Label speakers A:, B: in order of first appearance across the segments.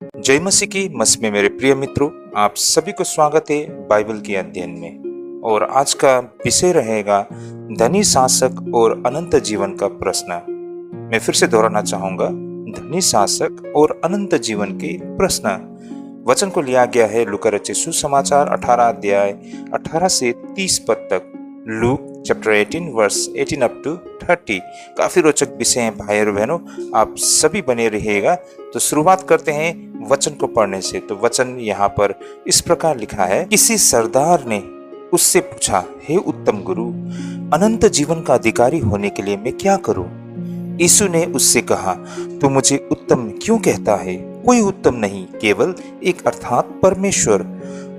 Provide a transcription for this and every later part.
A: जय मसीह की मसीह में मेरे प्रिय मित्रों, आप सभी को स्वागत है बाइबल के अध्ययन में। और आज का विषय रहेगा धनी शासक और अनंत जीवन का प्रश्न। मैं फिर से दोहराना चाहूंगा, धनी शासक और अनंत जीवन के प्रश्न। वचन को लिया गया है लूका रचित सुसमाचार 18 अध्याय 18 से 30 पद तक। Luke chapter 18 verse 18 up to 30। काफी रोचक विषय हैं भाई और बहनों, आप सभी बने रहिएगा। तो शुरुआत करते हैं वचन को पढ़ने से। तो वचन यहाँ पर इस प्रकार लिखा है। किसी सरदार ने उससे पूछा, हे उत्तम गुरु, अनंत जीवन का अधिकारी होने के लिए मैं क्या करूं? यीशु ने उससे कहा, तू मुझे उत्तम क्यों कहता है? कोई उत्तम नहीं, केवल एक अर्थात परमेश्वर।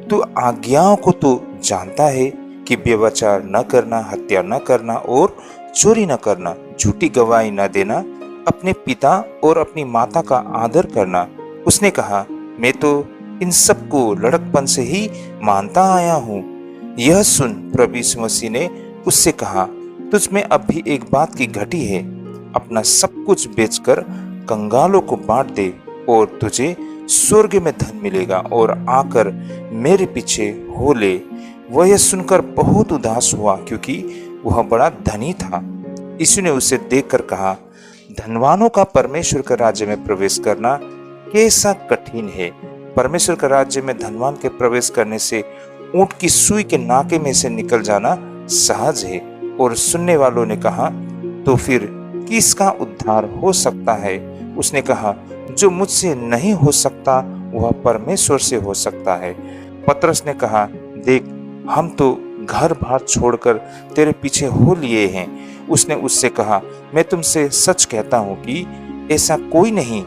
A: तू आज्ञाओं को तो जानता है कि व्यभिचार न करना, हत्या न करना और चोरी न करना, झूठी गवाही न देना, अपने पिता और अपनी माता का आदर करना। उसने कहा, मैं तो इन सब को लड़कपन से ही मानता आया हूँ। यह सुन प्रभु यीशु मसीह ने उससे कहा, तुझ में अब भी एक बात की घटी है। अपना सब कुछ बेचकर कंगालों को बांट दे और तुझे स्वर्ग में धन मिलेगा, और आकर मेरे पीछे हो ले। वह यह सुनकर बहुत उदास हुआ, क्योंकि वह बड़ा धनी था। यीशु ने उसे देखकर कहा, धनवानों का परमेश्वर के राज्य में प्रवेश करना कैसा कठिन है। परमेश्वर के राज्य में धनवान के प्रवेश करने से ऊंट की सुई के नाके में से निकल जाना सहज है। और सुनने वालों ने कहा, तो फिर किसका उद्धार हो सकता है? उसने कहा, जो मुझसे नहीं हो सकता वह परमेश्वर से हो सकता है। पतरस ने कहा, देख, हम तो घर बार छोड़कर तेरे पीछे हो लिए हैं। उसने उससे कहा, मैं तुमसे सच कहता हूँ कि ऐसा कोई नहीं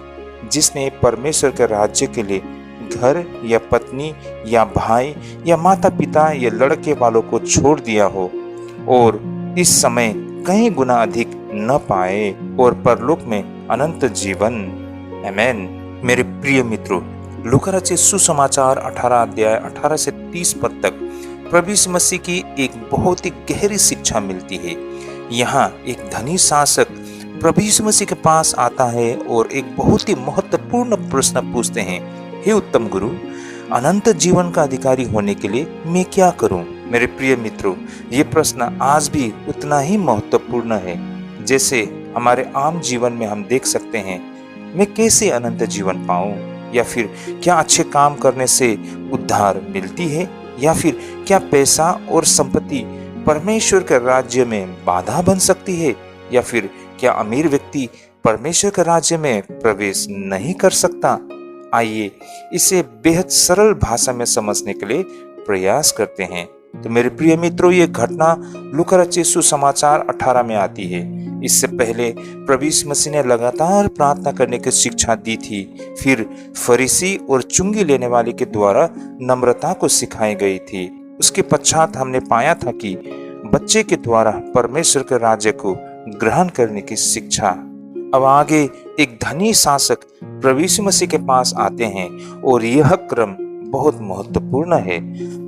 A: जिसने परमेश्वर के राज्य के लिए घर या पत्नी या भाई या माता पिता या लड़के वालों को छोड़ दिया हो और इस समय कई गुना अधिक न पाए और परलोक में अनंत जीवन। आमेन। मेरे प्रिय मित्रों, लूका रचित सुसमाचार 18 अध्याय 18 से 30 पद तक प्रभु यीशु मसीह की एक बहुत ही गहरी शिक्षा मिलती है। यहाँ एक धनी शासक प्रभु यीशु मसीह के पास आता है और एक बहुत ही महत्वपूर्ण प्रश्न पूछते हैं, हे उत्तम गुरु, अनंत जीवन का अधिकारी होने के लिए मैं क्या करूं? मेरे प्रिय मित्रों, ये प्रश्न आज भी उतना ही महत्वपूर्ण है जैसे हमारे आम जीवन में हम देख सकते हैं, मैं कैसे अनंत जीवन पाऊं? या फिर क्या अच्छे काम करने से उद्धार मिलती है? या फिर क्या पैसा और संपत्ति परमेश्वर के राज्य में बाधा बन सकती है? या फिर क्या अमीर व्यक्ति परमेश्वर के राज्य में प्रवेश नहीं कर सकता? आइए इसे बेहद सरल भाषा में समझने के लिए प्रयास करते हैं। तो मेरे प्रिय मित्रों, ये घटना लूका रचित सुसमाचार 18 में आती है। इससे पहले प्रभु यीशु मसीह ने लगातार प्रार्थना करने की शिक्षा दी थी। फिर फरीसी और चुंगी लेने वाले के द्वारा नम्रता को सिखाई गई थी। उसके पश्चात हमने पाया था कि बच्चे के द्वारा परमेश्वर के राज्य को ग्रहण करने की शिक्षा। अब आगे एक धनी शासक प्रभु यीशु मसीह के पास आते हैं और यह क्रम बहुत महत्वपूर्ण है।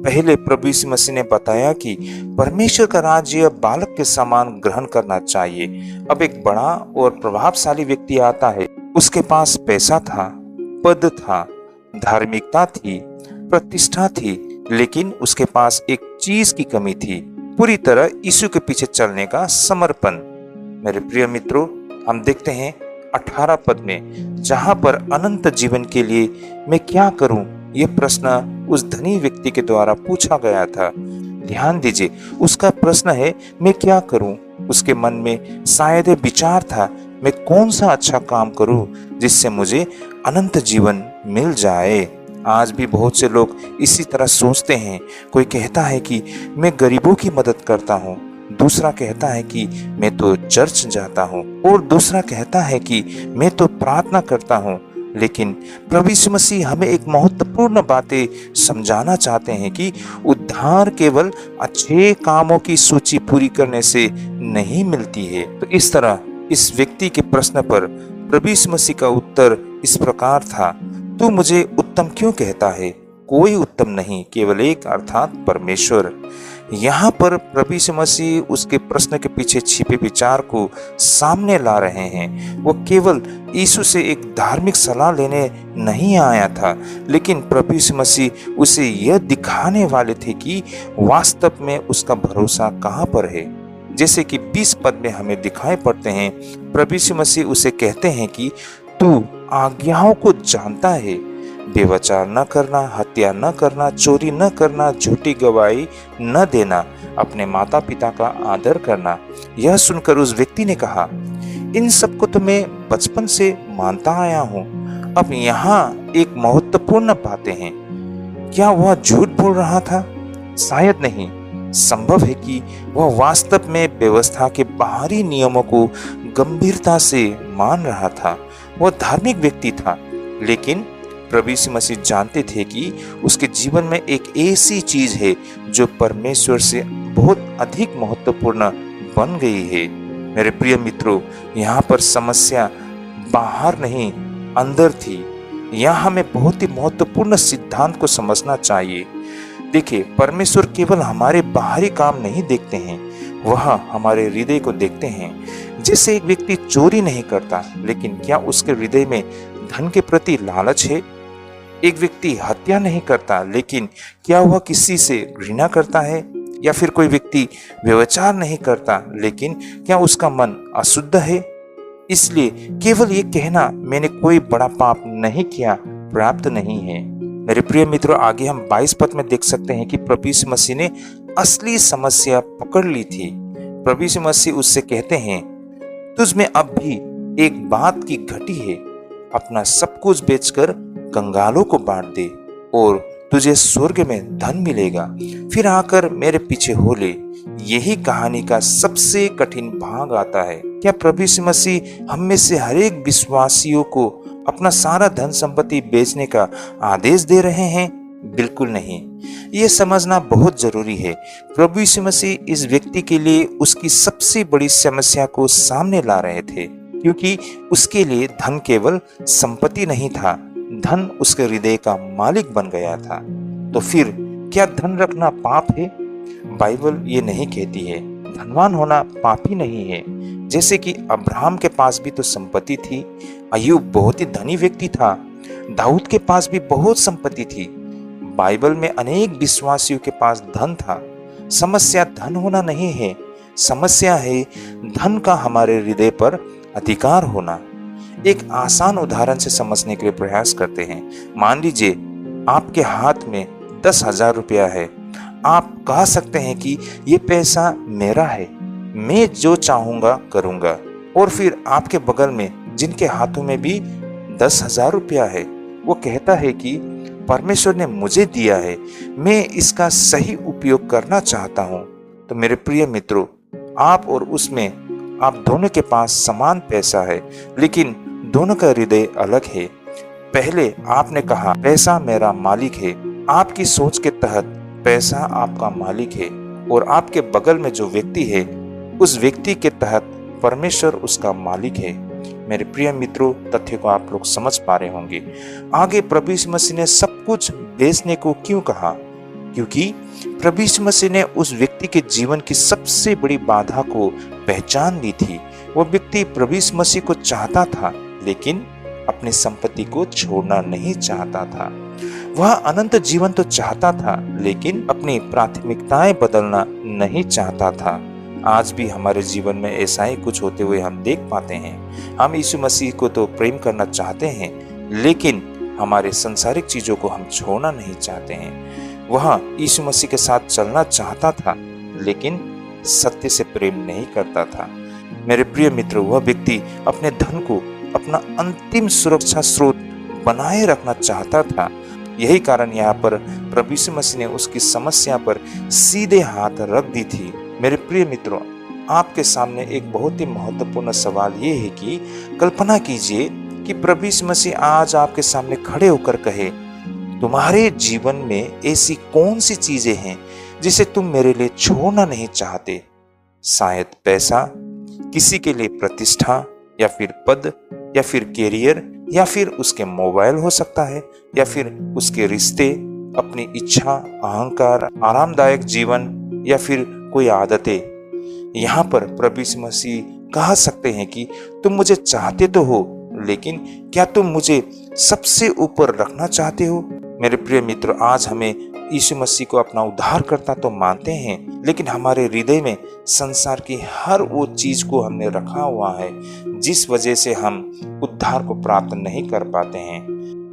A: पहले प्रभु यीशु मसीह ने बताया कि परमेश्वर का राज्य बालक के समान ग्रहण करना चाहिए। अब एक बड़ा और प्रभावशाली व्यक्ति आता है। उसके पास पैसा था, पद था, धार्मिकता थी, प्रतिष्ठा थी, लेकिन उसके पास एक चीज की कमी थी, पूरी तरह यीशु के पीछे चलने का समर्पण। मेरे प्रिय मित्रों, हम देखते हैं 18 पद में, जहां पर अनंत जीवन के लिए मैं क्या करूं, यह प्रश्न उस धनी व्यक्ति के द्वारा पूछा गया था। ध्यान दीजिए, उसका प्रश्न है, मैं क्या करूं? उसके मन में शायद विचार था, मैं कौन सा अच्छा काम करूं जिससे मुझे अनंत जीवन मिल जाए। आज भी बहुत से लोग इसी तरह सोचते हैं। कोई कहता है कि मैं गरीबों की मदद करता हूँ, दूसरा कहता है कि मैं तो चर्च जाता हूँ, और दूसरा कहता है कि मैं तो प्रार्थना करता हूँ। लेकिन प्रभु यीशु मसीह हमें एक महत्वपूर्ण बातें समझाना चाहते हैं कि उद्धार केवल अच्छे कामों की सूची पूरी करने से नहीं मिलती है। तो इस तरह इस व्यक्ति के प्रश्न पर प्रभु यीशु मसीह का उत्तर इस प्रकार था, तू मुझे उत्तम क्यों कहता है? कोई उत्तम नहीं, केवल एक अर्थात परमेश्वर। यहाँ पर प्रभु यीशु मसीह उसके प्रश्न के पीछे छिपे विचार को सामने ला रहे हैं। वो केवल यीशु से एक धार्मिक सलाह लेने नहीं आया था, लेकिन प्रभु यीशु मसीह उसे यह दिखाने वाले थे कि वास्तव में उसका भरोसा कहाँ पर है। जैसे कि 20 पद में हमें दिखाई पड़ते हैं, प्रभु यीशु मसीह उसे कहते हैं कि तू आज्ञाओं को जानता है, व्यभिचार न करना, हत्या न करना, चोरी न करना, झूठी गवाही न देना, अपने माता पिता का आदर करना। यह सुनकर उस व्यक्ति ने कहा, इन सबको तो मैं बचपन से मानता आया हूँ। अब यहाँ एक महत्वपूर्ण बातें हैं। क्या वह झूठ बोल रहा था? शायद नहीं। संभव है कि वह वास्तव में व्यवस्था के बाहरी नियमों को गंभीरता से मान रहा था। वह धार्मिक व्यक्ति था, लेकिन प्रभु यीशु मसीह जानते थे कि उसके जीवन में एक ऐसी चीज है जो परमेश्वर से बहुत अधिक महत्वपूर्ण बन गई है। मेरे प्रिय मित्रों, यहाँ पर समस्या बाहर नहीं अंदर थी। यहाँ हमें बहुत ही महत्वपूर्ण सिद्धांत को समझना चाहिए। देखिए, परमेश्वर केवल हमारे बाहरी काम नहीं देखते हैं, वह हमारे हृदय को देखते हैं। जैसे एक व्यक्ति चोरी नहीं करता, लेकिन क्या उसके हृदय में धन के प्रति लालच है? एक व्यक्ति हत्या नहीं करता, लेकिन क्या वह किसी से घृणा करता है? या फिर कोई व्यक्ति व्यभिचार नहीं करता, लेकिन क्या उसका मन अशुद्ध है? इसलिए केवल ये कहना मैंने कोई बड़ा पाप नहीं किया पर्याप्त नहीं है। मेरे प्रिय मित्रों, आगे हम 22 पद में देख सकते हैं कि प्रभु यीशु मसीह ने असली समस्या पकड़ ली थी। प्रभु यीशु मसीह उससे कहते हैं, तुझ में अब भी एक बात की घटी है, अपना सब कुछ बेचकर कंगालों को बांट दे और तुझे स्वर्ग में धन मिलेगा, फिर आकर मेरे पीछे हो ले। यही कहानी का सबसे कठिन भाग आता है। क्या प्रभु यीशु मसीह हम में से हर एक विश्वासियों को अपना सारा धन संपत्ति बेचने का आदेश दे रहे हैं? बिल्कुल नहीं। ये समझना बहुत जरूरी है। प्रभु यीशु मसीह इस व्यक्ति के लिए उसकी सबसे बड़ी समस्या को सामने ला रहे थे, क्योंकि उसके लिए धन केवल संपत्ति नहीं था, धन उसके हृदय का मालिक बन गया था। तो फिर क्या धन रखना पाप है? बाइबल ये नहीं कहती है। धनवान होना पाप ही नहीं है। जैसे कि अब्राहम के पास भी तो संपत्ति थी, अय्यूब बहुत ही धनी व्यक्ति था, दाऊद के पास भी बहुत संपत्ति थी। बाइबल में अनेक विश्वासियों के पास धन था। समस्या धन होना नहीं है, समस्या है धन का हमारे हृदय पर अधिकार होना। एक आसान उदाहरण से समझने के लिए प्रयास करते हैं। मान लीजिए आपके हाथ में 10,000 रुपया है। आप कह सकते हैं कि ये पैसा मेरा है, मैं जो चाहूंगा करूंगा। और फिर आपके बगल में जिनके हाथों में भी 10,000 रुपया है, वो कहता है कि परमेश्वर ने मुझे दिया है, मैं इसका सही उपयोग करना चाहता हूं। तो मेरे प्रिय मित्रों, आप और उसमें आप दोनों के पास समान पैसा है, लेकिन दोनों का हृदय अलग है। पहले आपने कहा पैसा मेरा मालिक है, आपकी सोच के तहत पैसा आपका मालिक है, और आपके बगल में जो व्यक्ति है उस व्यक्ति के तहत परमेश्वर उसका मालिक है। मेरे प्रिय मित्रों, तथ्य को आप लोग समझ पा रहे होंगे। आगे प्रभु यीशु मसीह ने सब कुछ बेचने को क्यों कहा? क्योंकि प्रभु यीशु मसीह ने उस व्यक्ति के जीवन की सबसे बड़ी बाधा को पहचान ली थी। वो व्यक्ति प्रभु यीशु मसीह को चाहता था, लेकिन अपनी संपत्ति को छोड़ना नहीं चाहता था। वह अनंत जीवन तो चाहता था, लेकिन अपनी प्राथमिकताएं बदलना नहीं चाहता था। आज भी हमारे जीवन में ऐसा ही कुछ होते हुए हम देख पाते हैं। हम यीशु मसीह को तो प्रेम करना चाहते हैं, लेकिन हमारे सांसारिक चीजों को हम छोड़ना नहीं चाहते हैं। वह यीशु मसीह के साथ चलना चाहता था, लेकिन सत्य से प्रेम नहीं करता था। मेरे प्रिय मित्रों, वह व्यक्ति अपने धन को अपना अंतिम सुरक्षा स्रोत बनाए रखना चाहता था। यही कारण यहाँ पर प्रभु यीशु मसीह ने उसकी समस्या पर सीधे हाथ रख दी थी। मेरे प्रिय मित्रों, आपके सामने एक बहुत ही महत्वपूर्ण सवाल ये है कि कल्पना कीजिए कि प्रभु यीशु मसीह आज आपके सामने खड़े होकर कहे, तुम्हारे जीवन में ऐसी कौन सी चीजें हैं जिसे तुम मेरे लिए छोड़ना नहीं चाहते? शायद पैसा, किसी के लिए प्रतिष्ठा, या फिर पद, या फिर कैरियर, या फिर उसके मोबाइल हो सकता है, या फिर उसके रिश्ते, अपनी इच्छा, अहंकार, आरामदायक जीवन, या फिर कोई आदतें। यहाँ पर प्रभु यीशु मसीह कह सकते हैं कि तुम मुझे चाहते तो हो, लेकिन क्या तुम मुझे सबसे ऊपर रखना चाहते हो? मेरे प्रिय मित्र, आज हमें यीशु मसीह को अपना उद्धारकर्ता तो मानते हैं, लेकिन हमारे हृदय में संसार की हर वो चीज को हमने रखा हुआ है जिस वजह से हम उद्धार को प्राप्त नहीं कर पाते हैं।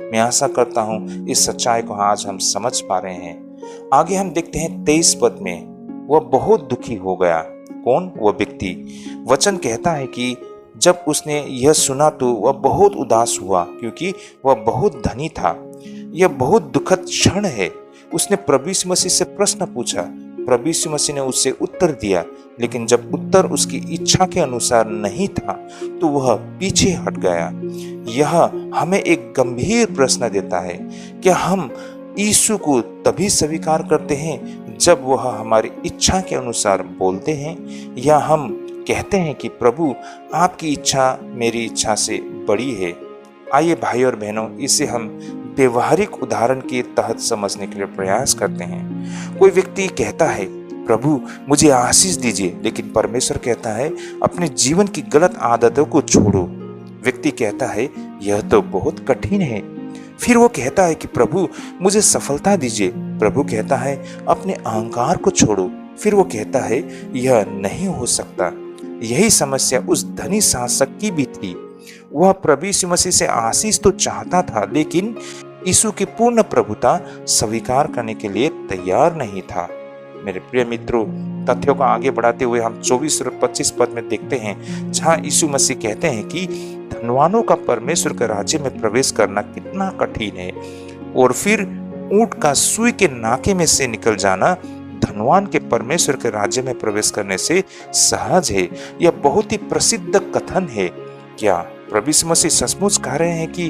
A: मैं आशा करता हूँ इस सच्चाई को आज हम समझ पा रहे हैं। आगे हम देखते हैं 23 पद में, वह बहुत दुखी हो गया। कौन? वह व्यक्ति। वचन कहता है कि जब उसने यह सुना तो वह बहुत उदास हुआ, क्योंकि वह बहुत धनी था। यह बहुत दुखद क्षण है। उसने प्रभु यीशु मसीह से प्रश्न पूछा, प्रभु यीशु मसीह ने उससे उत्तर दिया, लेकिन जब उत्तर उसकी इच्छा के अनुसार नहीं था तो वह पीछे हट गया। यह हमें एक गंभीर प्रश्न देता है, क्या हम यीशु को तभी स्वीकार करते हैं जब वह हमारी इच्छा के अनुसार बोलते हैं, या हम कहते हैं कि प्रभु आपकी इच्छा मेरी इच्छा से बड़ी है? आइए भाई और बहनों, इसे हम व्यवहारिक उदाहरण के तहत समझने के लिए प्रयास करते हैं। कोई व्यक्ति कहता है, प्रभु मुझे आशीष दीजिए, लेकिन परमेश्वर कहता है अपने जीवन की गलत आदतों को छोड़ो। व्यक्ति कहता है यह तो बहुत कठिन है। फिर वो कहता है कि प्रभु मुझे सफलता दीजिए। प्रभु कहता है अपने अहंकार को छोड़ो। फिर वो कहता है यह नहीं हो सकता। यही समस्या उस धनी शासक की भी थी। वह प्रभु यीशु मसीह से आशीष तो चाहता था, लेकिन यीशु की पूर्ण प्रभुता स्वीकार करने के लिए तैयार नहीं था। मेरे प्रिय मित्रों, तथ्यों को आगे बढ़ाते हुए हम 24 और 25 पद में देखते हैं, जहां यीशु मसीह कहते हैं कि धनवानों का परमेश्वर के राज्य में प्रवेश करना कितना कठिन है, और फिर ऊंट का सुई के नाके में से निकल जाना धनवान के परमेश्वर के राज्य में प्रवेश करने से सहज है। यह बहुत ही प्रसिद्ध कथन है। क्या प्रभु यीशु मसीह सचमुच कह रहे हैं कि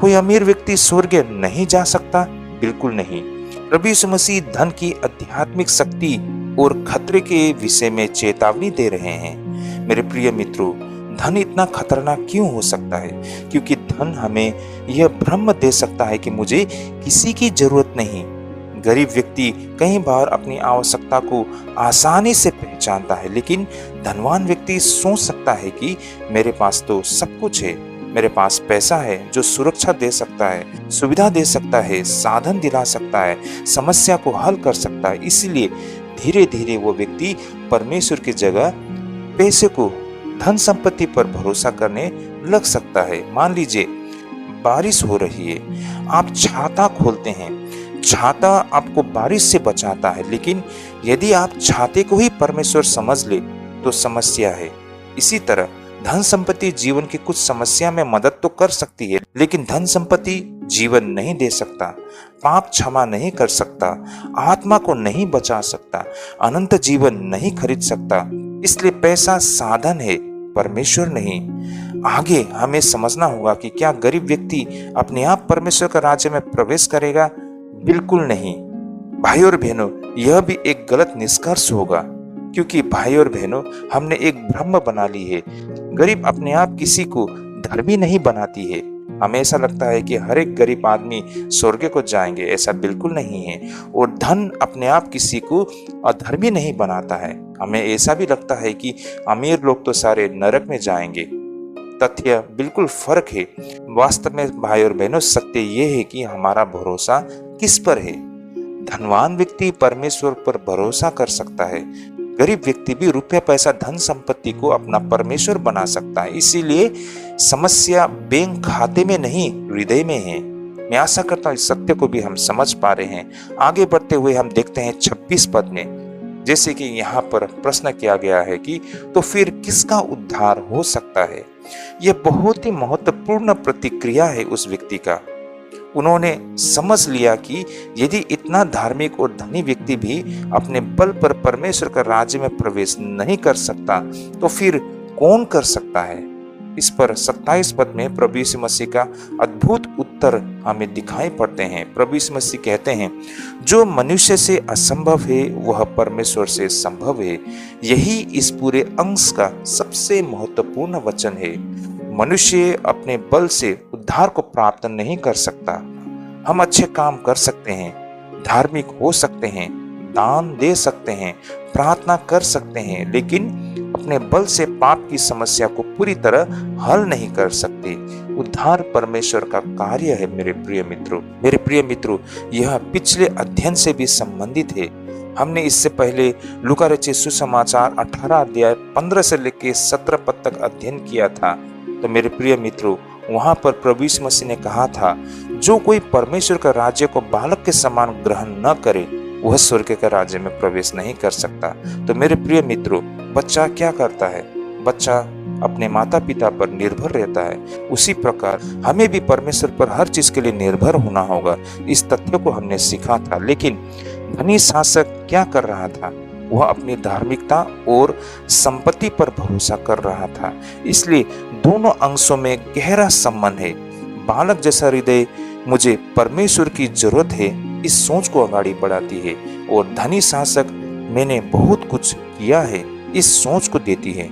A: कोई अमीर व्यक्ति स्वर्ग नहीं जा सकता? बिल्कुल नहीं। प्रभु यीशु मसीह धन की आध्यात्मिक शक्ति और खतरे के विषय में चेतावनी दे रहे हैं। मेरे प्रिय मित्रों, धन इतना खतरनाक क्यों हो सकता है? क्योंकि धन हमें यह भ्रम दे सकता है कि मुझे किसी की जरूरत नहीं। गरीब व्यक्ति कई बार अपनी आवश्यकता को आसानी से पहचानता है, लेकिन धनवान व्यक्ति सोच सकता है कि मेरे पास तो सब कुछ है। मेरे पास पैसा है जो सुरक्षा दे सकता है, सुविधा दे सकता है, साधन दिला सकता है, समस्या को हल कर सकता है। इसलिए धीरे धीरे वो व्यक्ति परमेश्वर की जगह पैसे को, धन संपत्ति पर भरोसा करने लग सकता है। मान लीजिए बारिश हो रही है, आप छाता खोलते हैं। छाता आपको बारिश से बचाता है, लेकिन यदि आप छाते को ही परमेश्वर समझ ले तो समस्या है। इसी तरह धन संपत्ति जीवन की कुछ समस्या में मदद तो कर सकती है, लेकिन धन संपत्ति जीवन नहीं दे सकता, पाप क्षमा नहीं कर सकता, आत्मा को नहीं बचा सकता, अनंत जीवन नहीं खरीद सकता। इसलिए पैसा साधन है, परमेश्वर नहीं। आगे हमें समझना होगा कि क्या गरीब व्यक्ति अपने आप परमेश्वर का राज्य में प्रवेश करेगा? बिल्कुल नहीं। भाई और बहनों, यह भी एक गलत निष्कर्ष होगा, क्योंकि भाई और बहनों, हमने एक भ्रम बना ली है। गरीब अपने आप किसी को धर्मी नहीं बनाती है। हमें ऐसा लगता है कि हर एक गरीब आदमी स्वर्ग को जाएंगे, ऐसा बिल्कुल नहीं है। और धन अपने आप किसी को अधर्मी नहीं बनाता है। हमें ऐसा भी लगता है कि अमीर लोग तो सारे नरक में जाएंगे। तथ्य बिल्कुल फर्क है। वास्तव में भाई और बहनों, सत्य यह है कि हमारा भरोसा किस पर है। धनवान व्यक्ति परमेश्वर पर भरोसा कर सकता है। गरीब व्यक्ति भी रुपया, पैसा, धन संपत्ति को अपना परमेश्वर बना सकता है। इसीलिए समस्या बैंक खाते में नहीं, हृदय में है। मैं आशा करता हूँ इस सत्य को भी हम समझ पा रहे हैं। आगे बढ़ते हुए हम देखते हैं 26 पद में, जैसे कि यहाँ पर प्रश्न किया गया है कि तो फिर किसका उद्धार हो सकता है? यह बहुत ही महत्वपूर्ण प्रतिक्रिया है उस व्यक्ति का। उन्होंने समझ लिया कि यदि इतना धार्मिक और धनी व्यक्ति भी अपने बल पर परमेश्वर का राज्य में प्रवेश नहीं कर सकता, तो फिर कौन कर सकता है? इस पर 27 पद में प्रभु यीशु मसीह का अद्भुत उत्तर हमें दिखाई पड़ते हैं। प्रभु यीशु मसीह कहते हैं, जो मनुष्य से असंभव है वह परमेश्वर से संभव है। यही इस पूरे अंश का सबसे महत्वपूर्ण वचन है। मनुष्य अपने बल से उद्धार को प्राप्त नहीं कर सकता। हम अच्छे काम कर सकते हैं, धार्मिक हो सकते हैं, दान दे सकते हैं, प्रार्थना कर सकते हैं, लेकिन अपने बल से पाप की समस्या को पूरी तरह हल नहीं कर सकते। उद्धार परमेश्वर का कार्य है मेरे प्रिय मित्रों, यह पिछले अध्ययन से भी संबंधित है। हमने इससे पहले लूका रचित सुसमाचार 18 अध्याय 15 से लेकर 17 पद तक अध्ययन किया था। तो मेरे प्रिय मित्रों, वहां पर प्रभु यीशु मसीह ने कहा था, जो कोई परमेश्वर का राज्य को बालक के समान ग्रहण न करे, वह स्वर्ग के राज्य में प्रवेश नहीं कर सकता। तो मेरे प्रिय मित्रों, बच्चा क्या करता है? बच्चा अपने माता पिता पर निर्भर रहता है। उसी प्रकार हमें भी परमेश्वर पर हर चीज के लिए निर्भर होना होगा। इस तथ्य को हमने सीखा था। लेकिन धनी शासक क्या कर रहा था? वह अपनी धार्मिकता और संपत्ति पर भरोसा कर रहा था। इसलिए दोनों अंशों में गहरा संबंध है। बालक जैसा हृदय, मुझे परमेश्वर की जरूरत है, इस सोच को आगे बढ़ाती है, और धनी शासक, मैंने बहुत कुछ किया है, इस सोच को देती है।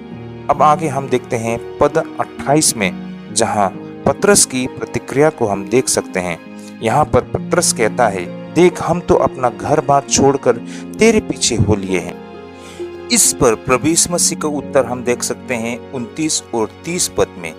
A: अब आगे हम देखते हैं पद 28 में, जहां पतरस की प्रतिक्रिया को हम देख सकते हैं। यहाँ पर पतरस कहता है, देख, हम तो अपना घर बार छोड़कर तेरे पीछे हो लिए हैं। इस पर प्रभु यीशु मसीह का उत्तर हम देख सकते हैं 29 और 30 पद में।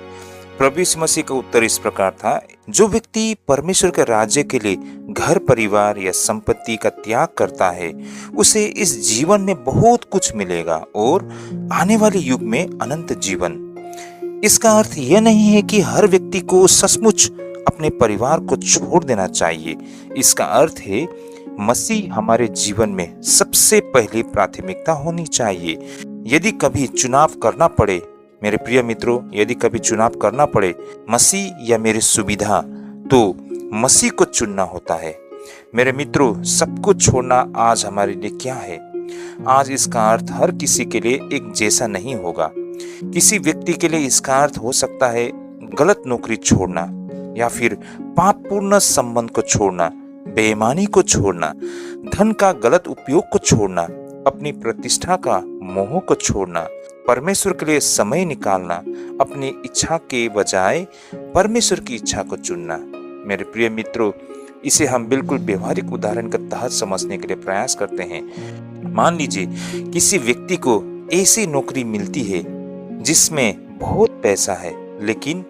A: प्रभु यीशु मसीह का उत्तर इस प्रकार था, जो व्यक्ति परमेश्वर के राज्य के लिए घर परिवार या संपत्ति का त्याग करता है, उसे इस जीवन में बहुत कुछ मिलेगा और आने वाले युग में अनंत जीवन। इसका अर्थ यह नहीं है कि हर व्यक्ति को सचमुच अपने परिवार को छोड़ देना चाहिए। इसका अर्थ है मसीह हमारे जीवन में सबसे पहली प्राथमिकता होनी चाहिए। यदि कभी चुनाव करना पड़े मेरे प्रिय मित्रों, यदि कभी चुनाव करना पड़े मसीह या मेरी सुविधा, तो मसीह को चुनना होता है। मेरे मित्रों, सब कुछ छोड़ना आज हमारे लिए क्या है? आज इसका अर्थ हर किसी के लिए एक जैसा नहीं होगा। किसी व्यक्ति के लिए इसका अर्थ हो सकता है गलत नौकरी छोड़ना, या फिर पापपूर्ण संबंध को छोड़ना, बेईमानी को छोड़ना, धन का गलत उपयोग को छोड़ना, अपनी प्रतिष्ठा का मोह को छोड़ना, परमेश्वर के लिए समय निकालना, अपनी इच्छा के बजाय परमेश्वर की इच्छा को चुनना। मेरे प्रिय मित्रों, इसे हम बिल्कुल व्यवहारिक उदाहरण के तहत समझने के लिए प्रयास करते हैं। मान लीजिए किसी व्यक्ति को ऐसी नौकरी मिलती है जिसमें बहुत पैसा है, लेकिन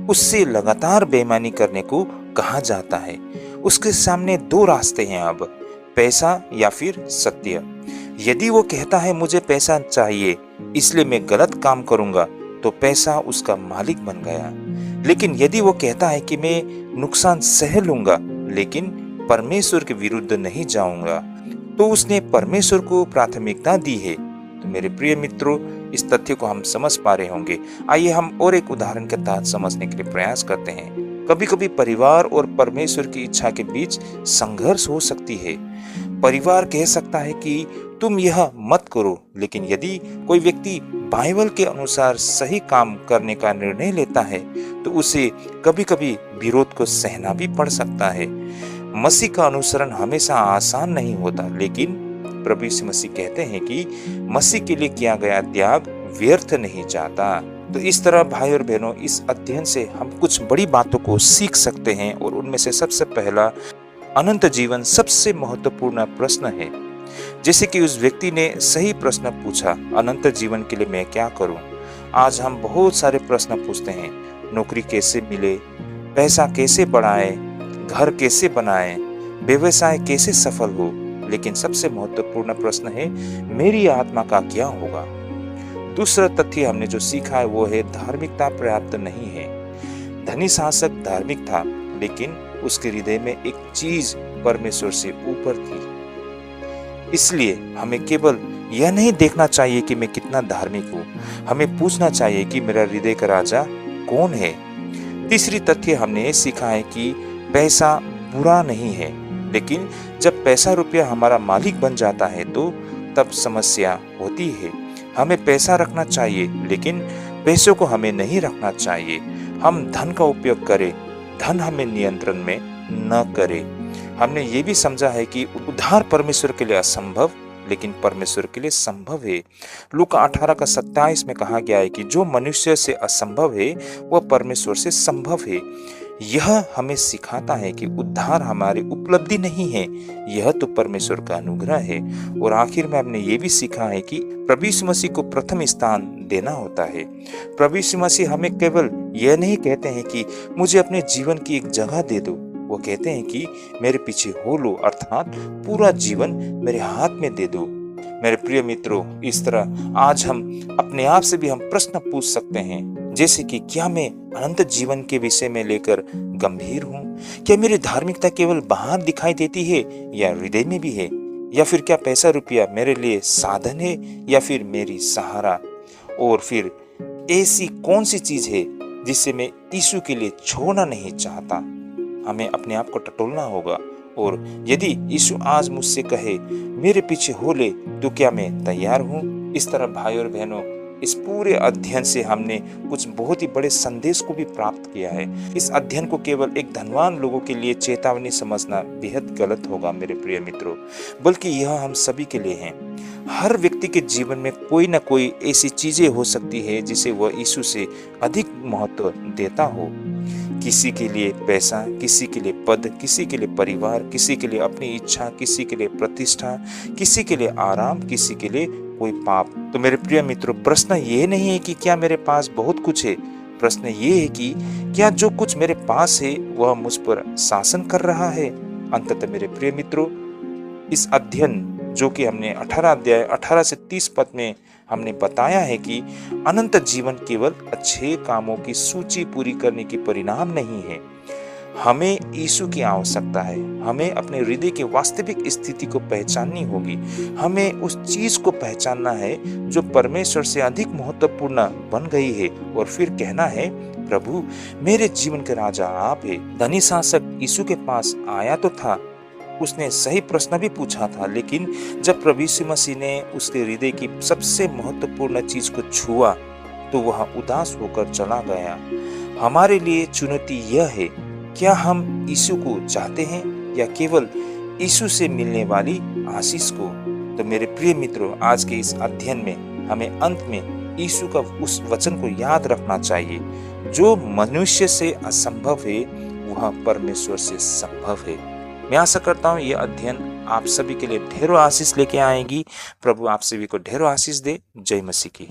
A: उससे लगातार बेईमानी करने को कहा जाता है। उसके सामने दो रास्ते हैं, अब पैसा या फिर सत्य। यदि वो कहता है मुझे पैसा चाहिए इसलिए मैं गलत काम करूंगा, तो पैसा उसका मालिक बन गया। लेकिन यदि वो कहता है कि मैं नुकसान सह लूंगा लेकिन परमेश्वर के विरुद्ध नहीं जाऊंगा, तो उसने परमेश्वर को प्राथमिकता दी है। तो मेरे प्रिय मित्रों, इस तथ्य को हम समझ पा रहे होंगे। आइए हम और एक उदाहरण के तहत समझने के लिए प्रयास करते हैं। कभी कभी परिवार और परमेश्वर की इच्छा के बीच संघर्ष हो सकती है। परिवार कह सकता है कि तुम यह मत करो, लेकिन यदि कोई व्यक्ति बाइबल के अनुसार सही काम करने का निर्णय लेता है, तो उसे कभी कभी विरोध को सहना भी पड़ सकता है। मसीह का अनुसरण हमेशा आसान नहीं होता, लेकिन प्रभु यीशु मसीह कहते हैं कि मसीह के लिए किया गया त्याग व्यर्थ नहीं जाता। तो इस तरह भाई और बहनों, इस अध्ययन से हम कुछ बड़ी बातों को सीख सकते हैं, और उनमें से सबसे पहला, अनंत जीवन सबसे महत्वपूर्ण प्रश्न है। जैसे कि उस व्यक्ति ने सही प्रश्न पूछा, अनंत जीवन के लिए मैं क्या करूं? आज हम बहुत सारे प्रश्न पूछते हैं, नौकरी कैसे मिले, पैसा कैसे बढ़ाए, घर कैसे बनाए, व्यवसाय कैसे सफल हो, लेकिन सबसे महत्वपूर्ण प्रश्न है, मेरी आत्मा का क्या होगा? दूसरा तथ्य हमने जो सीखा है वो है, धार्मिकता पर्याप्त नहीं है। धनी शासक धार्मिक था, लेकिन उसके हृदय में एक चीज परमेश्वर से ऊपर थी। इसलिए हमें केवल यह नहीं देखना चाहिए कि मैं कितना धार्मिक हूँ, हमें पूछना चाहिए कि मेरा हृदय का राजा कौन है। तीसरी तथ्य हमने सीखा है कि पैसा बुरा नहीं है, लेकिन जब पैसा रुपया हमारा मालिक बन जाता है तो तब समस्या होती है। हमें पैसा रखना चाहिए, लेकिन पैसों को हमें नहीं रखना चाहिए। हम धन का उपयोग करें, धन हमें नियंत्रण में न करे। हमने ये भी समझा है कि उद्धार परमेश्वर के लिए असंभव, लेकिन परमेश्वर के लिए संभव है। लूका 18:27 में कहा गया है कि जो मनुष्य से असंभव है वह परमेश्वर से संभव है। यह हमें सिखाता है कि उद्धार हमारी उपलब्धि नहीं है, यह तो परमेश्वर का अनुग्रह है। और आखिर में हमने ये भी सीखा है कि प्रभु यीशु मसीह को प्रथम स्थान देना होता है। प्रभु यीशु मसीह हमें केवल यह नहीं कहते हैं कि मुझे अपने जीवन की एक जगह दे दो, वो कहते हैं कि मेरे पीछे हो लो, अर्थात पूरा जीवन मेरे हाथ में दे दो। मेरे प्रिय मित्रों, इस तरह आज हम अपने आप से भी हम प्रश्न पूछ सकते हैं, जैसे कि क्या मैं अनंत जीवन के विषय में लेकर गंभीर हूँ? क्या मेरी धार्मिकता केवल बाहर दिखाई देती है या हृदय में भी है? या फिर क्या पैसा रुपया मेरे लिए साधन है या फिर मेरी सहारा? और फिर ऐसी कौन सी चीज है जिससे मैं यीशु के लिए छोड़ना नहीं चाहता? हमें अपने आप को टटोलना होगा। और यदि यीशु आज मुझसे कहे मेरे पीछे हो ले, तो क्या मैं तैयार हूँ? इस तरह भाई और बहनों, इस पूरे अध्ययन से हमने कुछ बहुत ही बड़े संदेश को भी प्राप्त किया है। इस अध्ययन को केवल एक धनवान लोगों के लिए चेतावनी समझना बेहद गलत होगा मेरे प्रिय मित्रों, बल्कि यह हम सभी के लिए है। हर व्यक्ति के जीवन में कोई ना कोई ऐसी चीजें हो सकती है जिसे वह यीशु से अधिक महत्व देता हो। किसी के लिए पैसा, किसी के लिए पद, किसी के लिए परिवार, किसी के लिए अपनी इच्छा, किसी के लिए प्रतिष्ठा, किसी के लिए आराम, किसी के लिए कोई पाप। तो मेरे प्रिय मित्रों, प्रश्न ये नहीं है कि क्या मेरे पास बहुत कुछ है, प्रश्न ये है कि क्या जो कुछ मेरे पास है वह मुझ पर शासन कर रहा है। अंततः मेरे प्रिय मित्रों, इस अध्ययन जो कि हमने 18 अध्याय 18 से 30 पद में हमने बताया है कि अनंत जीवन केवल अच्छे कामों की सूची पूरी करने की परिणाम नहीं है। हमें यीशु की आवश्यकता है। हमें अपने हृदय की वास्तविक स्थिति को पहचाननी होगी। हमें उस चीज को पहचानना है जो परमेश्वर से अधिक महत्वपूर्ण बन गई है, और फिर कहना है, प्रभु मेरे जीवन के राजा आप है। धनी शासक यीशु के पास आया तो था, उसने सही प्रश्न भी पूछा था, लेकिन जब प्रभु यीशु मसीह ने उसके हृदय की सबसे महत्वपूर्ण चीज को छुआ तो वह उदास होकर चला गया। हमारे लिए चुनौती यह है, क्या हम यीशु को चाहते हैं या केवल यीशु से मिलने वाली आशीष को? तो मेरे प्रिय मित्रों, आज के इस अध्ययन में हमें अंत में यीशु का उस वचन को याद रखना चाहिए, जो मनुष्य से असंभव है वह परमेश्वर से संभव है। मैं आशा करता हूँ यह अध्ययन आप सभी के लिए ढेरों आशीष लेके आएगी। प्रभु आप सभी को ढेरों आशीष दे। जय मसीह की।